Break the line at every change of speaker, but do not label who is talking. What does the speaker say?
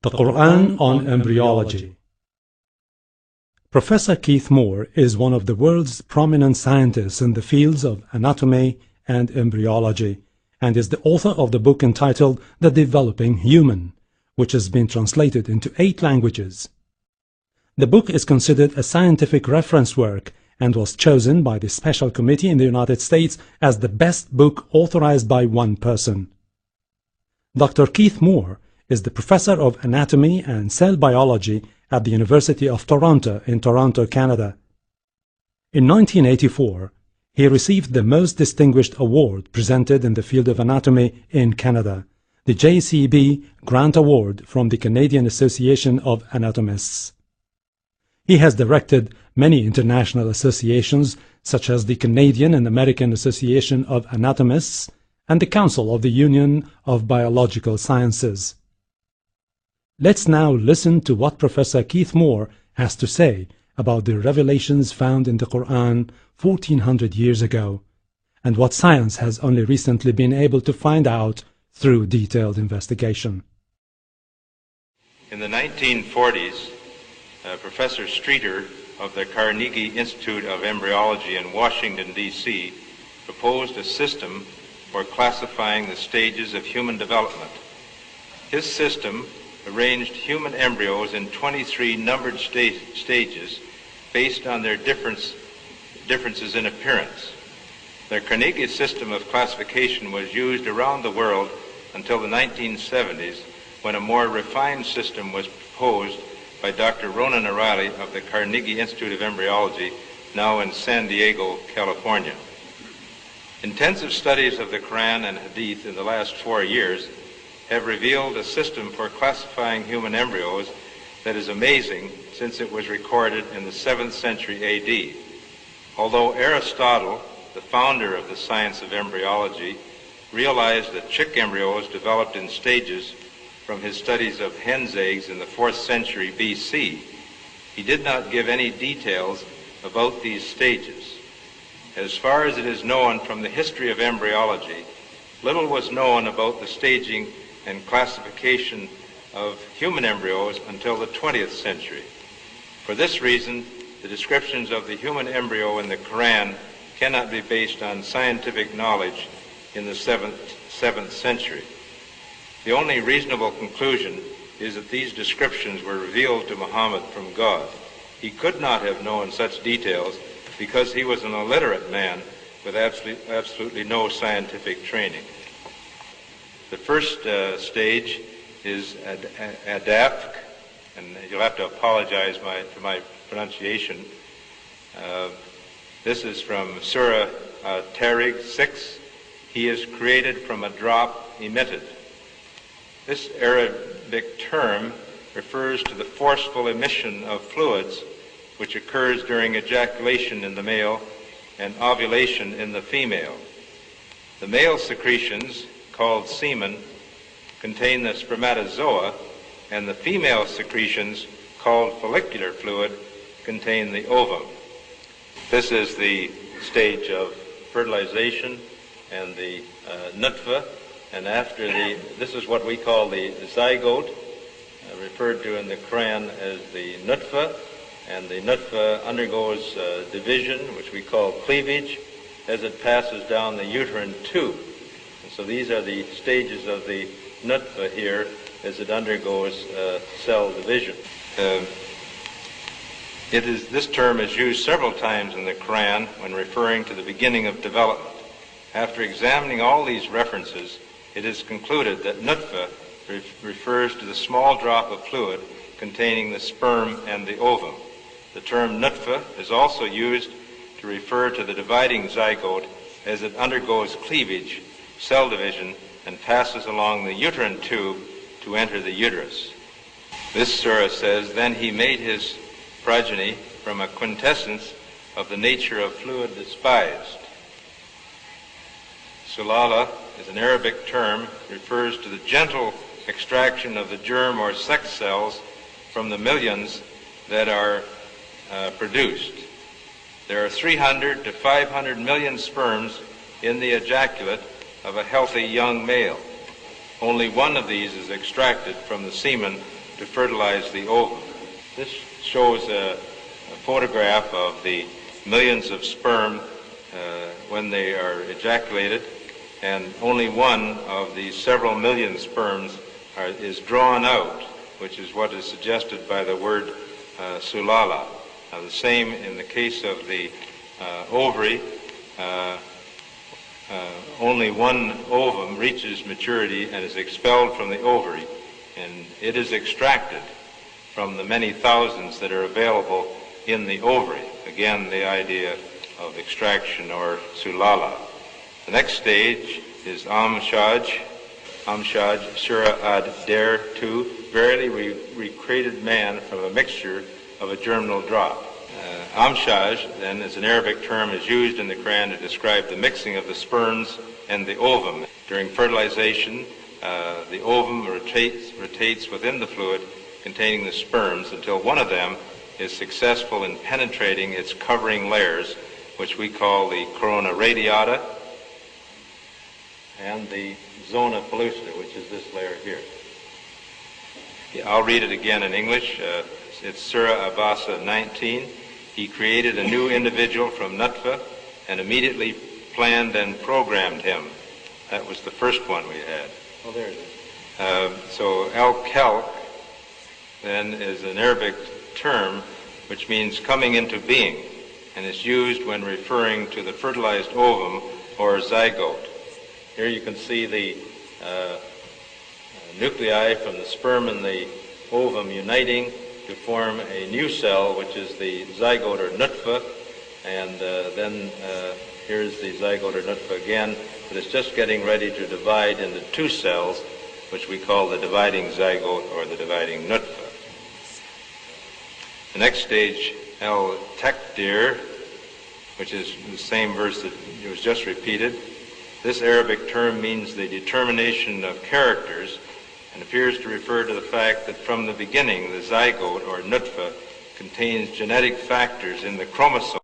The Quran on Embryology. Professor Keith Moore is one of the world's prominent scientists in the fields of anatomy and embryology, and is the author of the book entitled The Developing Human, which has been translated into 8 languages. The book is considered a scientific reference work and was chosen by the Special Committee in the United States as the best book authorized by one person. Dr. Keith Moore is the professor of anatomy and cell biology at the University of Toronto in Toronto, Canada. In 1984, he received the most distinguished award presented in the field of anatomy in Canada, the JCB Grant Award from the Canadian Association of Anatomists. He has directed many international associations such as the Canadian and American Association of Anatomists and the Council of the Union of Biological Sciences. Let's now listen to what Professor Keith Moore has to say about the revelations found in the Quran 1400 years ago, and what science has only recently been able to find out through detailed investigation.
In the 1940s, Professor Streeter of the Carnegie Institute of Embryology in Washington, D.C., proposed a system for classifying the stages of human development. His system arranged human embryos in 23 numbered stages based on their differences in appearance. The Carnegie system of classification was used around the world until the 1970s, when a more refined system was proposed by Dr. Ronan O'Reilly of the Carnegie Institute of Embryology, now in San Diego, California. Intensive studies of the Quran and Hadith in the last 4 years have revealed a system for classifying human embryos that is amazing, since it was recorded in the 7th century A.D. Although Aristotle, the founder of the science of embryology, realized that chick embryos developed in stages from his studies of hen's eggs in the 4th century B.C., he did not give any details about these stages. As far as it is known from the history of embryology, little was known about the staging and classification of human embryos until the 20th century. For this reason, the descriptions of the human embryo in the Quran cannot be based on scientific knowledge in the 7th century. The only reasonable conclusion is that these descriptions were revealed to Muhammad from God. He could not have known such details because he was an illiterate man with absolutely no scientific training. The first stage is adapk, and you'll have to apologize for my pronunciation. This is from Surah Tariq 6. He is created from a drop emitted. This Arabic term refers to the forceful emission of fluids which occurs during ejaculation in the male and ovulation in the female. The male secretions, called semen, contain the spermatozoa, and the female secretions, called follicular fluid, contain the ovum. This is the stage of fertilization and the nutfa, and after this is what we call the zygote, referred to in the Quran as the nutfa, and the nutfa undergoes division, which we call cleavage, as it passes down the uterine tube. And so these are the stages of the nutfa here as it undergoes cell division. This term is used several times in the Quran when referring to the beginning of development. After examining all these references, it is concluded that nutfa refers to the small drop of fluid containing the sperm and the ovum. The term nutfa is also used to refer to the dividing zygote as it undergoes cleavage, cell division, and passes along the uterine tube to enter the uterus. This surah says, "Then he made his progeny from a quintessence of the nature of fluid despised." Sulala is an Arabic term, refers to the gentle extraction of the germ or sex cells from the millions that are produced. There are 300 to 500 million sperms in the ejaculate of a healthy young male. Only one of these is extracted from the semen to fertilize the ovum. This shows a photograph of the millions of sperm when they are ejaculated, and only one of the several million sperms is drawn out, which is what is suggested by the word sulala. Now, the same in the case of the ovary. Only one ovum reaches maturity and is expelled from the ovary, and it is extracted from the many thousands that are available in the ovary. Again, the idea of extraction, or sulala. The next stage is Amshaj, Surah ad Der 2. Verily we created man from a mixture of a germinal drop. Amshaj, then, is an Arabic term, is used in the Quran to describe the mixing of the sperms and the ovum. During fertilization, the ovum rotates within the fluid containing the sperms until one of them is successful in penetrating its covering layers, which we call the corona radiata and the zona pellucida, which is this layer here. I'll read it again in English. It's Surah Abasa 19. He created a new individual from Nutfa and immediately planned and programmed him. That was the first one we had. Oh, there it is. So al-Khalq then is an Arabic term which means coming into being, and is used when referring to the fertilized ovum or zygote. Here you can see the nuclei from the sperm and the ovum uniting to form a new cell, which is the zygote or nutfa, and then here's the zygote or nutfa again, but it's just getting ready to divide into two cells, which we call the dividing zygote or the dividing nutfa. The next stage, al-Takdir, which is the same verse that was just repeated. This Arabic term means the determination of characters, and appears to refer to the fact that from the beginning the zygote or nutfa contains genetic factors in the chromosome